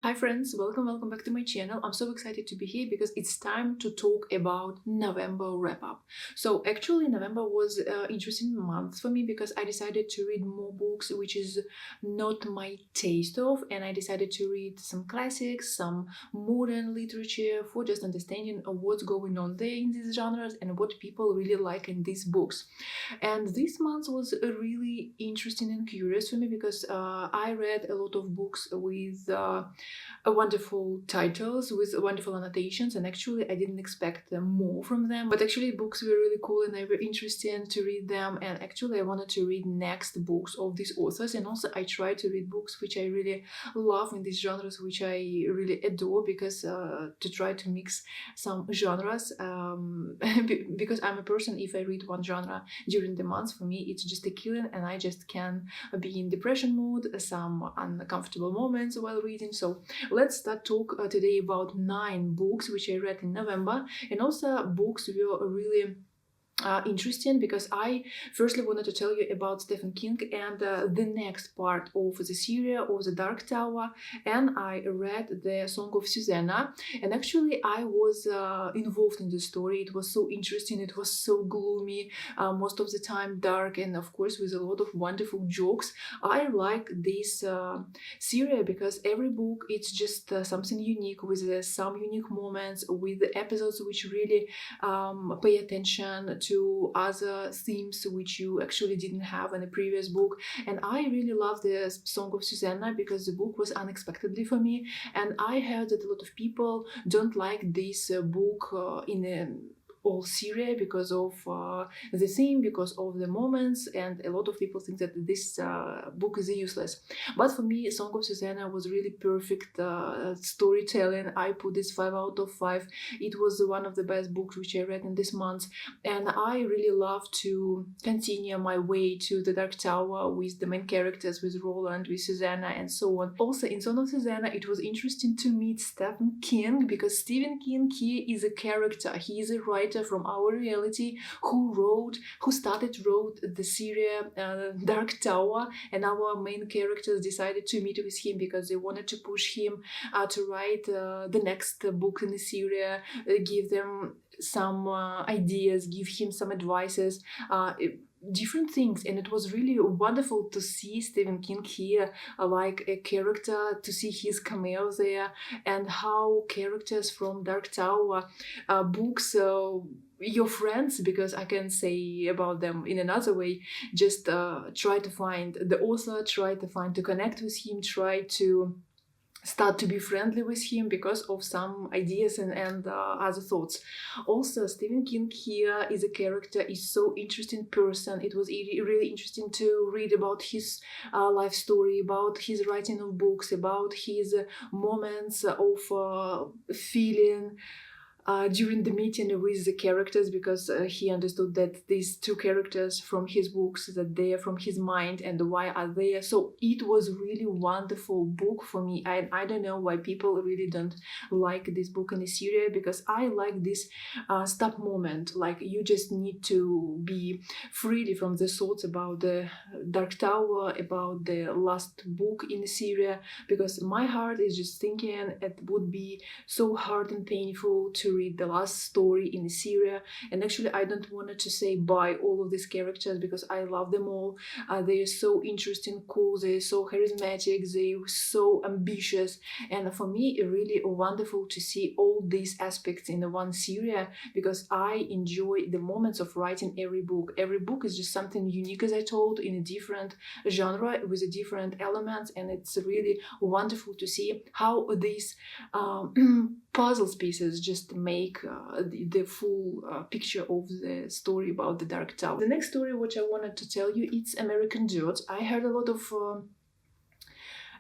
Hi friends, welcome back to my channel. I'm so excited to be here because it's time to talk about November wrap-up. So actually November was an interesting month for me because I decided to read more books which is not my taste of, and I decided to read some classics, some modern literature for just understanding of what's going on there in these genres and what people really like in these books. And this month was really interesting and curious for me because I read a lot of books with wonderful titles with wonderful annotations, and actually I didn't expect more from them, but actually books were really cool and they were interesting to read them. And actually I wanted to read next books of these authors, and also I tried to read books which I really love in these genres, which I really adore, because to try to mix some genres, because I'm a person, if I read one genre during the month, for me it's just a killing and I just can be in depression mood, some uncomfortable moments while reading. So let's start talk today about 9 books which I read in November, and also books were really interesting because I firstly wanted to tell you about Stephen King and the next part of the series of The Dark Tower, and I read the Song of Susannah, and actually I was involved in the story. It was so interesting, it was so gloomy, most of the time dark, and of course with a lot of wonderful jokes. I like this series because every book it's just something unique, with some unique moments, with episodes which really pay attention to other themes which you actually didn't have in the previous book. And I really love the Song of Susannah because the book was unexpectedly for me, and I heard that a lot of people don't like this book in a all series because of the theme, because of the moments, and a lot of people think that this book is useless. But for me, Song of Susannah was really perfect storytelling. I put this 5 out of 5. It was one of the best books which I read in this month, and I really love to continue my way to the Dark Tower with the main characters, with Roland, with Susannah, and so on. Also in Song of Susannah it was interesting to meet Stephen King, because Stephen King here is a character. He is a writer from our reality who wrote the series Dark Tower, and our main characters decided to meet with him because they wanted to push him to write the next book in the series, give them some ideas, give him some advices, different things. And it was really wonderful to see Stephen King here like a character, to see his cameo there, and how characters from Dark Tower books your friends, because I can say about them in another way, just try to find the author, try to connect with him, try to start to be friendly with him because of some ideas and other thoughts. Also, Stephen King here is a character, is so interesting person. It was really interesting to read about his life story, about his writing of books, about his moments of feeling during the meeting with the characters, because he understood that these 2 characters from his books, that they are from his mind, and why are they. So it was really wonderful book for me. I don't know why people really don't like this book in the series, because I like this stop moment, like you just need to be freely from the thoughts about the Dark Tower, about the last book in the series, because my heart is just thinking it would be so hard and painful to read the last story in the series. And actually I don't want to say bye all of these characters because I love them all. They are so interesting, cool, they're so charismatic, they're so ambitious, and for me it's really wonderful to see all these aspects in the one series, because I enjoy the moments of writing every book. Every book is just something unique, as I told, in a different genre with a different elements, and it's really wonderful to see how these puzzle pieces just make the full picture of the story about the Dark Tower. The next story which I wanted to tell you, it's American Dirt. I heard a lot of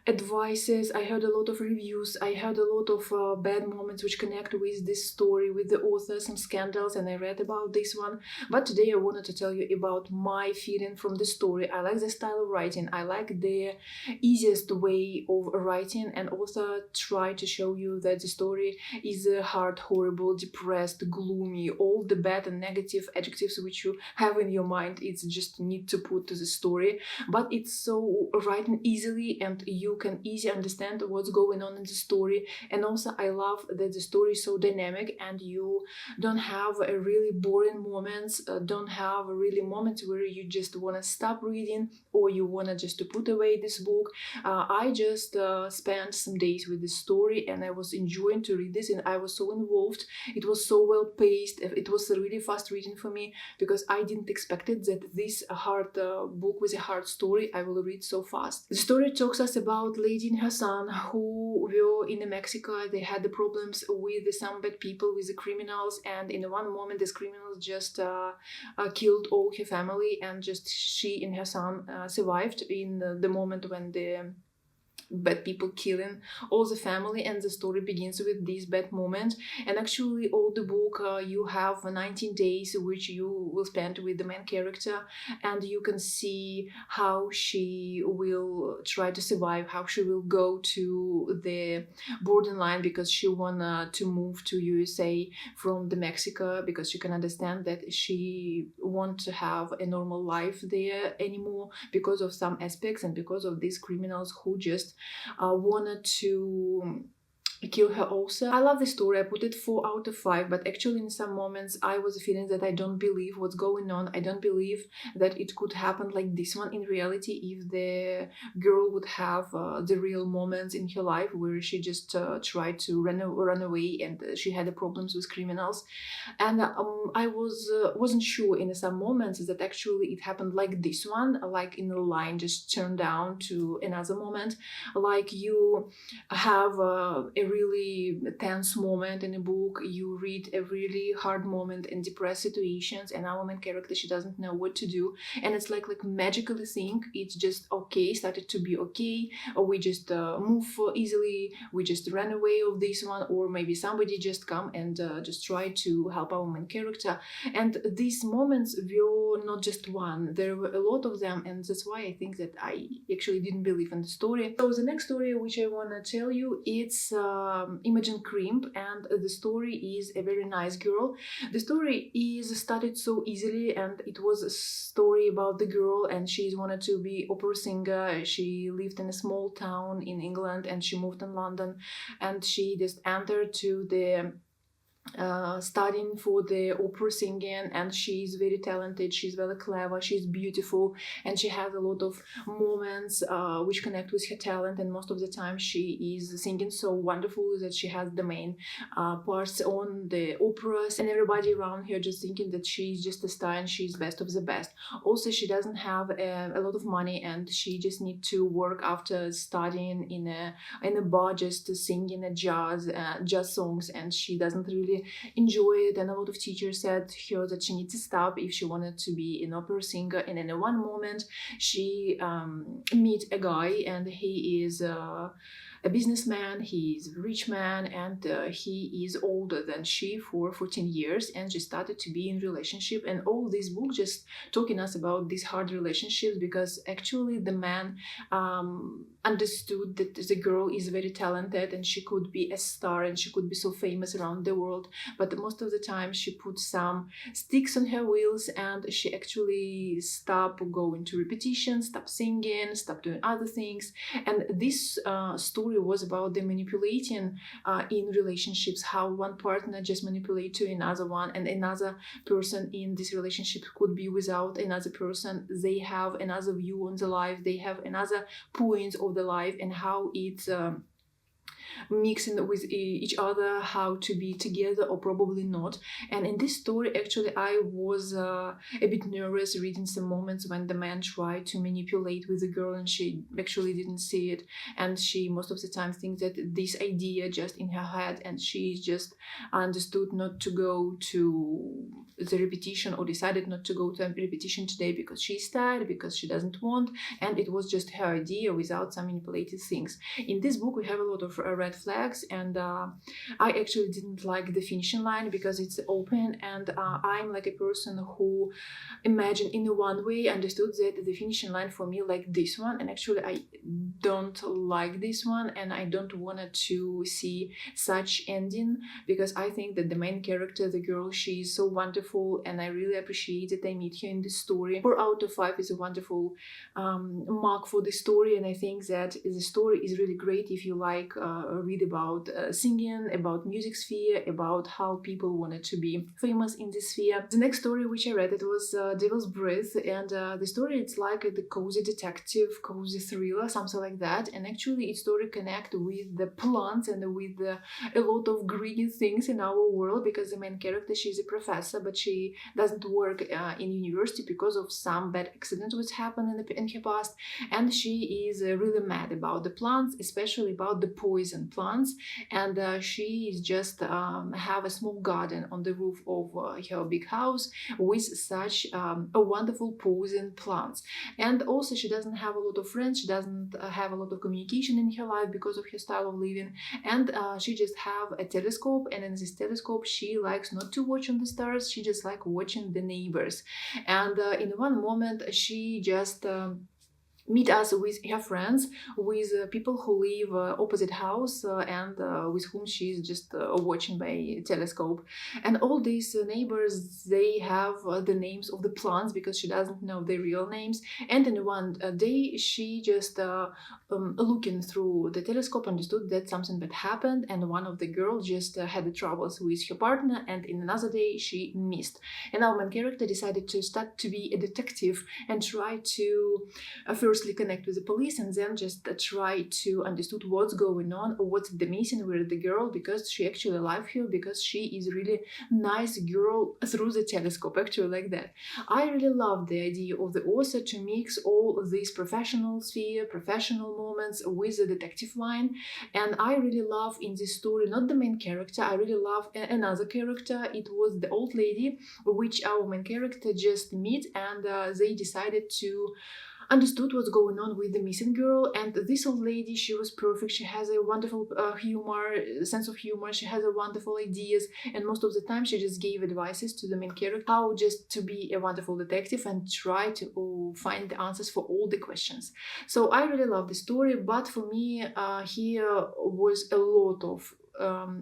advices, I heard a lot of reviews, I heard a lot of bad moments which connect with this story, with the author, some scandals, and I read about this one. But today I wanted to tell you about my feeling from the story. I like the style of writing, I like the easiest way of writing, and also try to show you that the story is hard, horrible, depressed, gloomy, all the bad and negative adjectives which you have in your mind, it's just need to put to the story. But it's so written easily, and you you can easily understand what's going on in the story. And also I love that the story is so dynamic and you don't have a really boring moments, don't have really moments where you just want to stop reading or you want to just to put away this book. I just spent some days with this story and I was enjoying to read this, and I was so involved. It was so well paced. It was a really fast reading for me because I didn't expect it that this hard book with a hard story I will read so fast. The story talks us about lady and her son who were in Mexico. They had the problems with some bad people, with the criminals, and in one moment these criminals just killed all her family, and just she and her son survived in the moment when the bad people killing all the family, and the story begins with this bad moment. And actually all the book you have 19 days which you will spend with the main character, and you can see how she will try to survive, how she will go to the borderline because she wanna to move to USA from the Mexico, because she can understand that she want to have a normal life there anymore because of some aspects and because of these criminals who just wanted to kill her also. I love the story. I put it 4 out of 5, but actually in some moments I was feeling that I don't believe what's going on. I don't believe that it could happen like this one in reality, if the girl would have the real moments in her life where she just tried to run away and she had the problems with criminals. And I wasn't sure in some moments that actually it happened like this one, like in a line just turned down to another moment, like you have a really tense moment in a book, you read a really hard moment and depressed situations, and our main character, she doesn't know what to do, and it's like magically think it's just okay, started to be okay, or we just move easily, we just ran away of this one, or maybe somebody just come and just try to help our main character. And these moments were not just one, there were a lot of them, and that's why I think that I actually didn't believe in the story. So the next story which I want to tell you, it's Imogen Crimp, and the story is a very nice girl. The story is started so easily, and it was a story about the girl, and she wanted to be opera singer. She lived in a small town in England and she moved in London, and she just entered to the studying for the opera singing, and she's very talented, she's very clever, she's beautiful, and she has a lot of moments which connect with her talent, and most of the time she is singing so wonderfully that she has the main parts on the operas, and everybody around her just thinking that she's just a star and she's best of the best. Also, she doesn't have a lot of money, and she just need to work after studying in a bar just to sing in a jazz songs, and she doesn't really enjoy it, and a lot of teachers said her that she needs to stop if she wanted to be an opera singer. And in one moment she meet a guy, and he is a businessman, he is a rich man, and he is older than she for 14 years, and she started to be in relationship. And all this book just talking us about these hard relationships, because actually the man understood that the girl is very talented and she could be a star and she could be so famous around the world, but most of the time she put some sticks on her wheels, and she actually stopped going to repetitions, stopped singing, stopped doing other things. And this story was about the manipulating in relationships, how one partner just manipulate to another one, and another person in this relationship could be without another person. They have another view on the life, they have another point of the life, and how it's mixing with each other, how to be together or probably not. And in this story actually I was a bit nervous reading some moments when the man tried to manipulate with the girl and she actually didn't see it, and she most of the time thinks that this idea just in her head, and she just understood not to go to the repetition, or decided not to go to a repetition today because she's tired, because she doesn't want, and it was just her idea without some manipulated things. In this book we have a lot of red flags, and I actually didn't like the finishing line because it's open, and I'm like a person who imagine in one way, understood that the finishing line for me like this one, and actually I don't like this one, and I don't want to see such ending, because I think that the main character, the girl, she is so wonderful, and I really appreciate that I meet her in the story. 4 out of 5 is a wonderful mark for the story, and I think that the story is really great if you like read about singing, about music sphere, about how people wanted to be famous in this sphere. The next story which I read, it was Devil's Breath, and the story, it's like the cozy detective, cozy thriller, something like that, and actually its story connect with the plants and with a lot of green things in our world, because the main character, she's a professor, but she doesn't work in university because of some bad accident which happened in her past, and she is really mad about the plants, especially about the poison plants, and she is just have a small garden on the roof of her big house with such a wonderful poison plants. And also she doesn't have a lot of friends, she doesn't have a lot of communication in her life because of her style of living, and she just have a telescope, and in this telescope she likes not to watch on the stars, she just like watching the neighbors. And in one moment she just meet us with her friends, with people who live opposite house, and with whom she's just watching by telescope. And all these neighbors, they have the names of the plants because she doesn't know their real names. And in one day she just looking through the telescope understood that something bad happened, and one of the girls just had the troubles with her partner, and in another day she missed. And our main character decided to start to be a detective and try to firstly connect with the police, and then just try to understood what's going on, what's the missing with the girl, because she actually alive here, because she is really nice girl through the telescope, actually like that. I really love the idea of the author to mix all of these professional sphere, professional moments with the detective line, and I really love in this story not the main character, I really love another character. It was the old lady which our main character just meet, and they decided to understood what's going on with the missing girl. And this old lady, she was perfect, she has a wonderful sense of humor, she has a wonderful ideas, and most of the time she just gave advices to the main character how just to be a wonderful detective and try to find the answers for all the questions. So I really love the story, but for me here was a lot of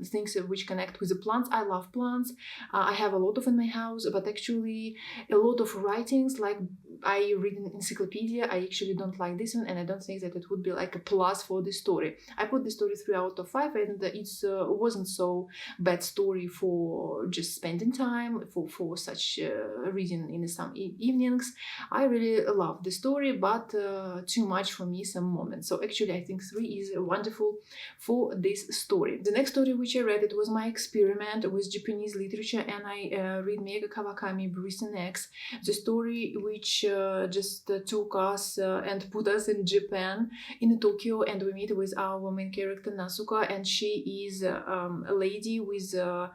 things which connect with the plants. I love plants, I have a lot of in my house, but actually a lot of writings like I read an encyclopedia, I actually don't like this one, and I don't think that it would be like a plus for the story. I put the story 3 out of 5, and it wasn't so bad story for just spending time, for such reading in some evenings. I really love the story, but too much for me some moments. So actually I think 3 is wonderful for this story. The next story which I read, it was my experiment with Japanese literature, and I read Mega Kawakami Breeze and Eggs, the story which just took us and put us in Japan, in Tokyo, and we meet with our main character Nasuka, and she is a lady with her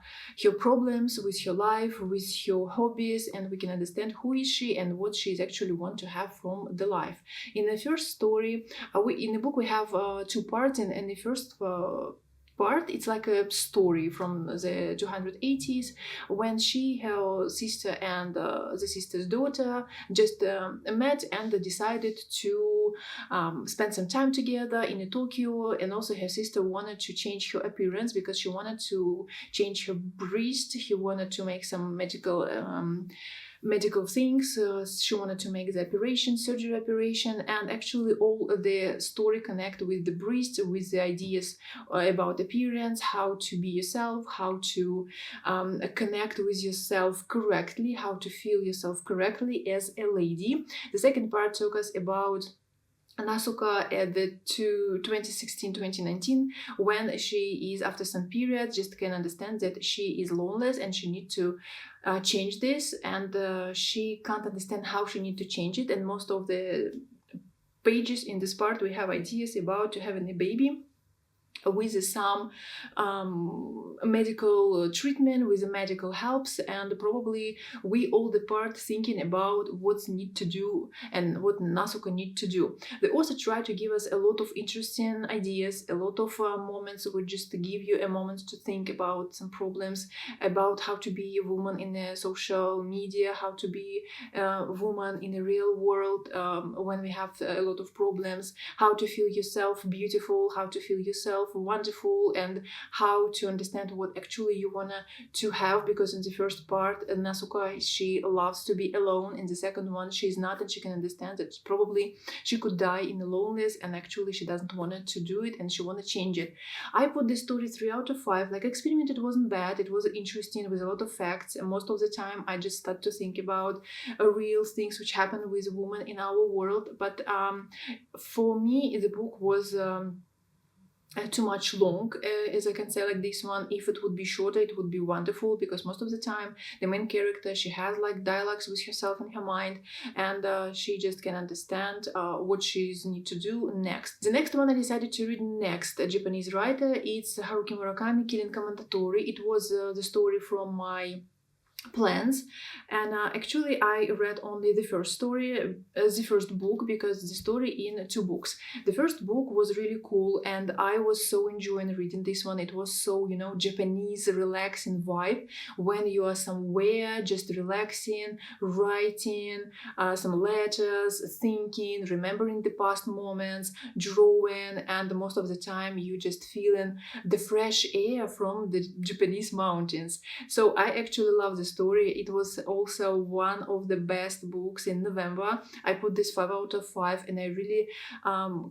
problems, with her life, with her hobbies, and we can understand who is she and what she actually want to have from the life. In the first story, in the book we have 2 parts, and in the first part, it's like a story from the 280s when she, her sister, and the sister's daughter just met and decided to spend some time together in Tokyo. And also her sister wanted to change her appearance because she wanted to change her breast, she wanted to make some medical things, she wanted to make the surgery operation, and actually all the story connect with the breast, with the ideas about appearance, how to be yourself, how to connect with yourself correctly, how to feel yourself correctly as a lady. The second part took us about Nasuka at the 2016-2019, when she is after some period just can understand that she is lonely and she need to change this, and she can't understand how she need to change it. And most of the pages in this part we have ideas about to having a baby with some medical treatment, with the medical helps, and probably we all depart thinking about what's need to do and what Nasuko need to do. They also try to give us a lot of interesting ideas, a lot of moments which just give you a moment to think about some problems, about how to be a woman in the social media, how to be a woman in the real world when we have a lot of problems, how to feel yourself beautiful, how to feel yourself wonderful, and how to understand what actually you wanna to have, because in the first part Nasuko, she loves to be alone. In the second one she's not, and she can understand that probably she could die in the loneliness, and actually she doesn't want to do it and she want to change it. I put this story 3 out of 5. Like experiment, it wasn't bad, it was interesting with a lot of facts, and most of the time I just start to think about real things which happen with women in our world. But for me the book was too much long, as I can say like this one. If it would be shorter it would be wonderful, because most of the time the main character, she has like dialogues with herself in her mind, and she just can understand what she's need to do next. The next one I decided to read next, a Japanese writer, it's Haruki Murakami, Killing Commendatore. It was the story from my plans, and actually I read only the first story, the first book, because the story in 2 books. The first book was really cool and I was so enjoying reading this one. It was so, you know, Japanese relaxing vibe when you are somewhere just relaxing, writing some letters, thinking, remembering the past moments, drawing, and most of the time you just feeling the fresh air from the Japanese mountains. So I actually love the story. It was also one of the best books in November. I put this 5 out of 5, and I really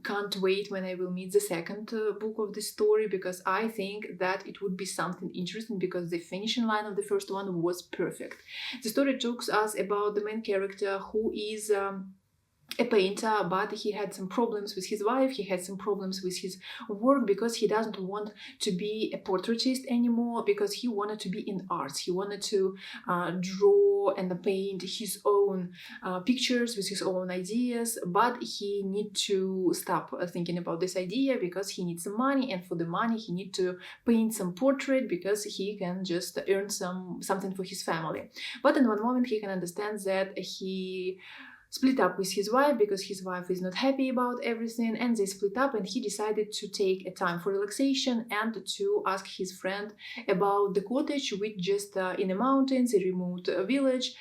can't wait when I will meet the second book of this story, because I think that it would be something interesting, because the finishing line of the first one was perfect. The story talks us about the main character, who is a painter, but he had some problems with his wife, he had some problems with his work, because he doesn't want to be a portraitist anymore, because he wanted to be in arts. He wanted to draw and paint his own pictures with his own ideas, but he need to stop thinking about this idea because he needs some money, and for the money he need to paint some portrait because he can just earn something for his family. But in one moment he can understand that he split up with his wife because his wife is not happy about everything, and they split up, and he decided to take a time for relaxation and to ask his friend about the cottage, which just in the mountains, a remote village,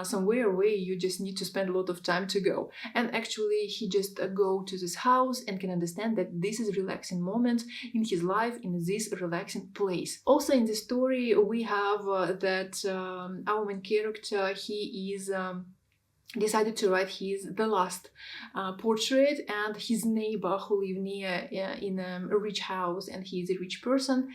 somewhere where you just need to spend a lot of time to go. And actually he just go to this house and can understand that this is a relaxing moment in his life, in this relaxing place. Also in the story we have that our main character, he is decided to write the last portrait, and his neighbor who live near in a rich house, and he is a rich person,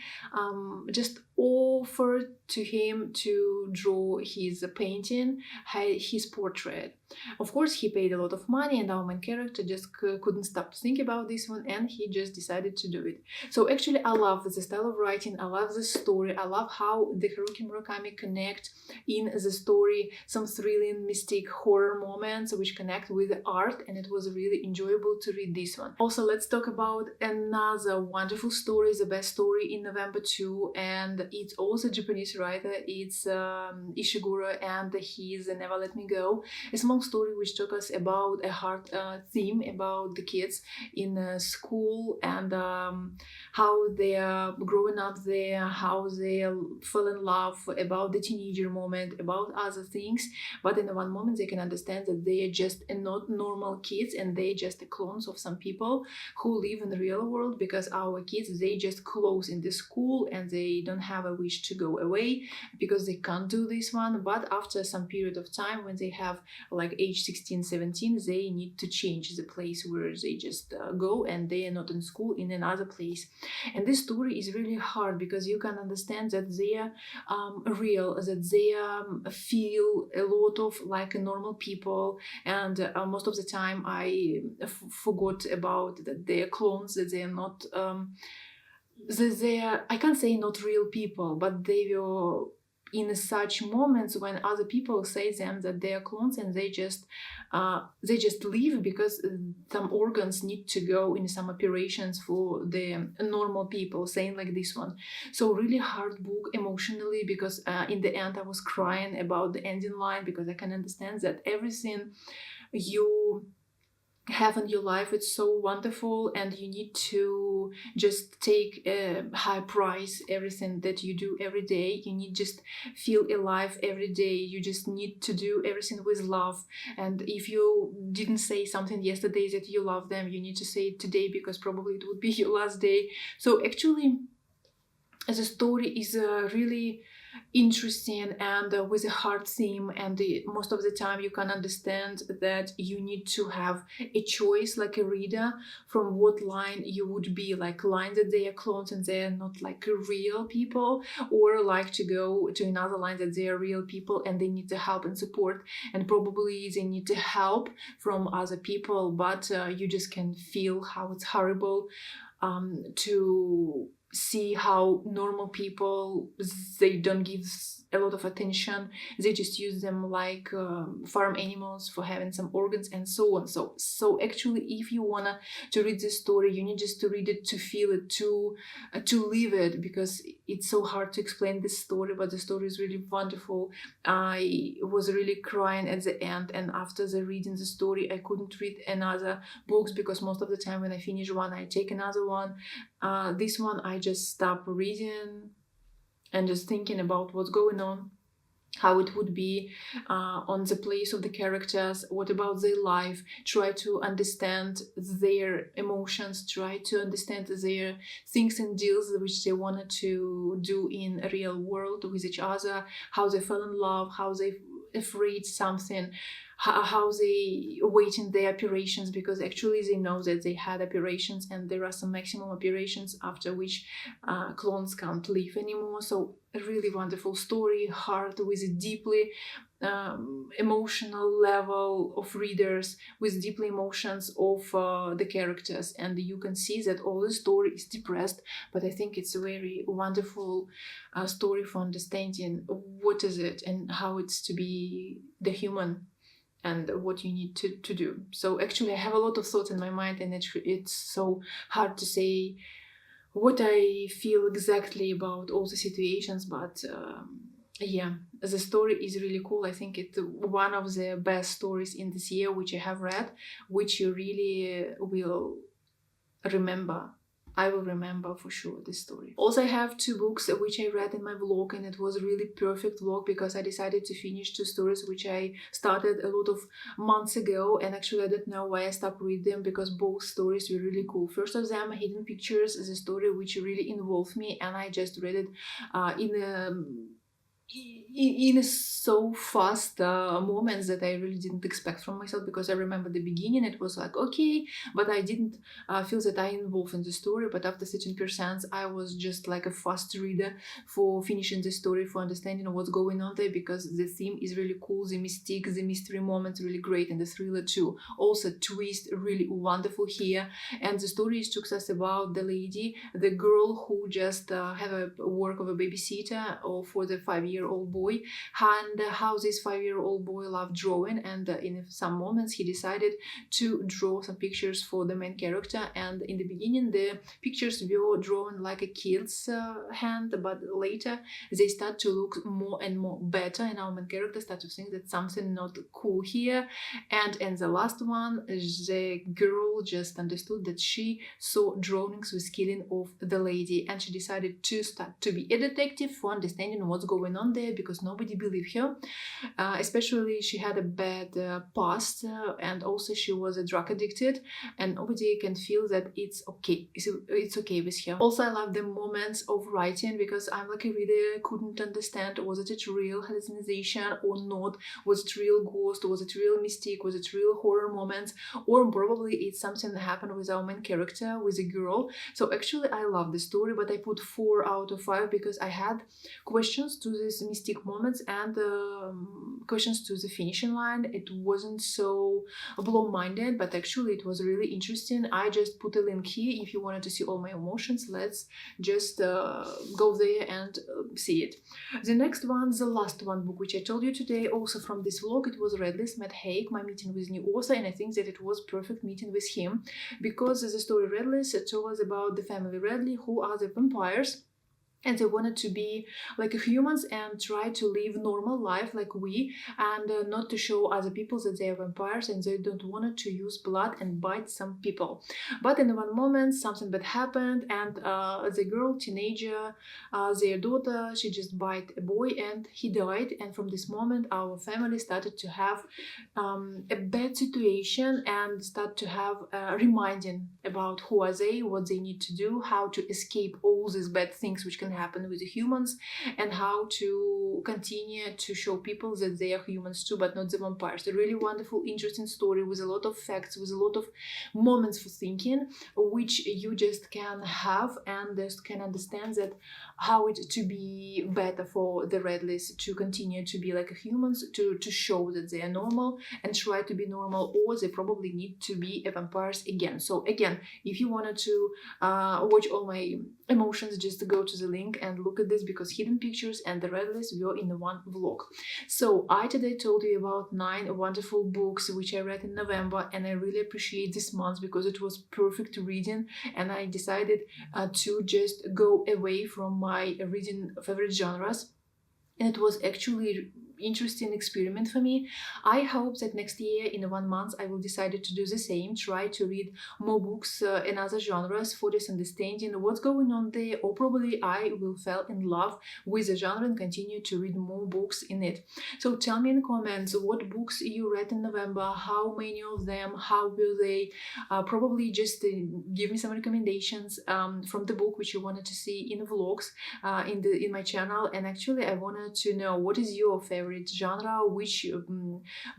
just offered to him to draw his painting, his portrait. Of course he paid a lot of money, and our main character just couldn't stop to think about this one, and he just decided to do it. So actually I love the style of writing, I love the story, I love how the Haruki Murakami connect in the story some thrilling, mystic, horror moments which connect with the art, and it was really enjoyable to read this one. Also, let's talk about another wonderful story, the best story in November too, and it's also a Japanese writer. It's Ishiguro and his Never Let Me Go, a small story which talks us about a hard theme about the kids in school, and how they are growing up there, how they fall in love, about the teenager moment, about other things, but in one moment they can understand that they are just not normal kids, and they just clones of some people who live in the real world, because our kids, they just close in the school and they don't have a wish to go away because they can't do this one. But after some period of time, when they have like age 16, 17, they need to change the place where they just go, and they are not in school, in another place. And this story is really hard because you can understand that they are real, that they feel a lot of like normal people, and most of the time I forgot about that they are clones, that they are not they are, I can't say not real people, but they were in such moments when other people say them that they are clones and they just leave because some organs need to go in some operations for the normal people, saying like this one. So really hard book emotionally, because in the end I was crying about the ending line, because I can understand that everything you have in your life, it's so wonderful, and you need to just take a high price everything that you do every day. You need just feel alive every day. You just need to do everything with love, and if you didn't say something yesterday that you love them, you need to say it today, because probably it would be your last day. So actually the story is really interesting and with a hard theme, and most of the time you can understand that you need to have a choice, like a reader, from what line you would be, like line that they are clones and they are not like real people, or like to go to another line that they are real people and they need the help and support, and probably they need the help from other people, but you just can feel how it's horrible to see how normal people, they don't give a lot of attention. They just use them like farm animals for having some organs and so on. So actually, if you wanna to read this story, you need just to read it, to feel it, to live it, because it's so hard to explain this story, but the story is really wonderful. I was really crying at the end, and after the reading the story, I couldn't read another books, because most of the time when I finish one, I take another one. This one I just stop reading and just thinking about what's going on, how it would be on the place of the characters, what about their life, try to understand their emotions, try to understand their things and deals which they wanted to do in a real world with each other, how they fell in love, how they afraid something, how they waiting their operations, because actually they know that they had operations and there are some maximum operations after which clones can't live anymore. So a really wonderful story, hard, with a deeply emotional level of readers, with deeply emotions of the characters, and you can see that all the story is depressed, but I think it's a very wonderful story for understanding what is it and how it's to be the human and what you need to do. So actually I have a lot of thoughts in my mind, and it's so hard to say what I feel exactly about all the situations, but yeah, the story is really cool. I think it's one of the best stories in this year which I have read, which you really will remember. I will remember for sure this story. Also, I have 2 books which I read in my vlog, and it was a really perfect vlog because I decided to finish 2 stories which I started a lot of months ago, and actually I don't know why I stopped reading them, because both stories were really cool. First of them, Hidden Pictures, is a story which really involved me, and I just read it in a so fast moments that I really didn't expect from myself, because I remember the beginning it was like okay, but I didn't feel that I involved in the story. But after 13% I was just like a fast reader for finishing the story, for understanding what's going on there, because the theme is really cool, the mystique, the mystery moments really great, and the thriller too. Also twist really wonderful here, and the story is just about the lady, the girl who just have a work of a babysitter or for the 5-year-old boy, and how this 5-year-old boy loved drawing, and in some moments he decided to draw some pictures for the main character, and in the beginning the pictures were drawn like a kid's hand, but later they start to look more and more better, and our main character start to think that something not cool here. And in the last one, the girl just understood that she saw drawings with killing of the lady, and she decided to start to be a detective for understanding what's going on there, because nobody believed her, especially she had a bad past, and also she was a drug addicted, and nobody can feel that it's okay with her. Also, I love the moments of writing, because I'm like a reader, couldn't understand was it a real hallucination or not, was it real ghost, was it real mystique, was it real horror moments, or probably it's something that happened with our main character, with a girl. So actually I love the story, but I put 4 out of 5 because I had questions to this these mystic moments and questions to the finishing line. It wasn't so blow-minded, but actually it was really interesting. I just put a link here. If you wanted to see all my emotions, let's just go there and see it. The next one, the last one book which I told you today, also from this vlog, it was Radleys met Haig, my meeting with new author, and I think that it was perfect meeting with him, because the story Radleys told us about the family Radley, who are the vampires, and they wanted to be like humans and try to live normal life like we, and not to show other people that they are vampires, and they don't want to use blood and bite some people. But in one moment something bad happened, and the girl, teenager, their daughter, she just bite a boy and he died. And from this moment our family started to have a bad situation and start to have reminding about who are they, what they need to do, how to escape all these bad things which can happen with the humans, and how to continue to show people that they are humans too, but not the vampires. A really wonderful, interesting story with a lot of facts, with a lot of moments for thinking, which you just can have and just can understand that how it to be better for the Radleys to continue to be like humans, to show that they are normal and try to be normal, or they probably need to be a vampires again. So again, if you wanted to watch all my emotions, just go to the link and look at this, because hidden pictures and the Radleys were in the one vlog. So I today told you about 9 wonderful books which I read in November, and I really appreciate this month because it was perfect reading, and I decided to just go away from my reading favorite genres, and it was actually interesting experiment for me. I hope that next year in 1 month I will decide to do the same, try to read more books in other genres for this understanding what's going on there, or probably I will fall in love with the genre and continue to read more books in it. So tell me in comments what books you read in November, how many of them, how were they, probably just give me some recommendations from the book which you wanted to see in vlogs in my channel. And actually I wanted to know what is your favorite genre, which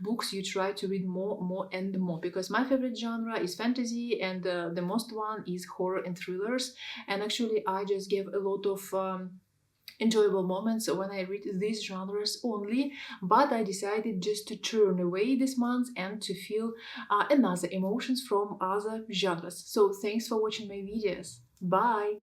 books you try to read more and more, because my favorite genre is fantasy, and the most one is horror and thrillers, and actually I just gave a lot of enjoyable moments when I read these genres only, but I decided just to turn away this month and to feel another emotions from other genres. So thanks for watching my videos. Bye!